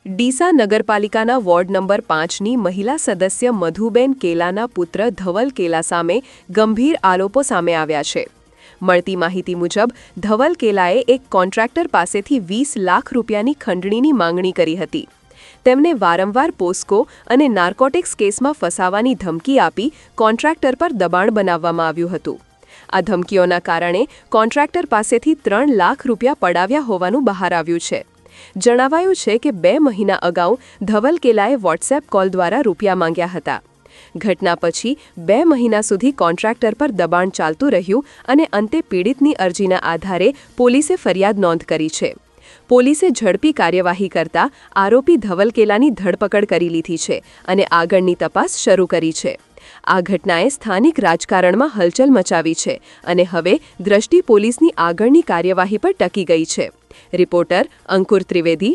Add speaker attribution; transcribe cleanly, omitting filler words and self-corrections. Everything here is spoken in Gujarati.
Speaker 1: ડીસા નગરપાલિકાના વોર્ડ નંબર 5ની મહિલા સદસ્ય મધુબેન કેલાના પુત્ર ધવલ કેલા સામે ગંભીર આરોપો સામે આવ્યા છે। મળતી માહિતી મુજબ ધવલ કેલાએ એક કોન્ટ્રાક્ટર પાસેથી 20 લાખ રૂપિયાની ખંડણીની માંગણી કરી હતી। તેમને વારંવાર પોસ્કો અને નાર્કોટિક્સ કેસમાં ફસાવાની ધમકી આપી કોન્ટ્રાક્ટર પર દબાણ બનાવવામાં આવ્યું હતું। આ ધમકીઓના કારણે કોન્ટ્રાક્ટર પાસેથી 3 લાખ રૂપિયા પડાવ્યા હોવાનું બહાર આવ્યું છે। જણાવાયું છે કે 2 મહિના અગાઉ ધવલ કેલાએ વોટ્સએપ કોલ દ્વારા રૂપિયા માંગ્યા હતા। ઘટના પછી 2 મહિના સુધી કોન્ટ્રાક્ટર પર દબાણ ચાલતું રહ્યું અને અંતે પીડિતની અરજીના આધારે પોલીસે ફરિયાદ નોંધ કરી છે। પોલીસે ઝડપી કાર્યવાહી કરતા આરોપી ધવલ કેલાની ધરપકડ કરી લીધી છે અને આગળની તપાસ શરૂ કરી છે। આ ઘટનાએ સ્થાનિક રાજકારણમાં હલચલ મચાવી છે અને હવે દ્રષ્ટિ પોલીસની આગળની કાર્યવાહી પર ટકી ગઈ છે। રિપોર્ટર અંકુર ત્રિવેદી,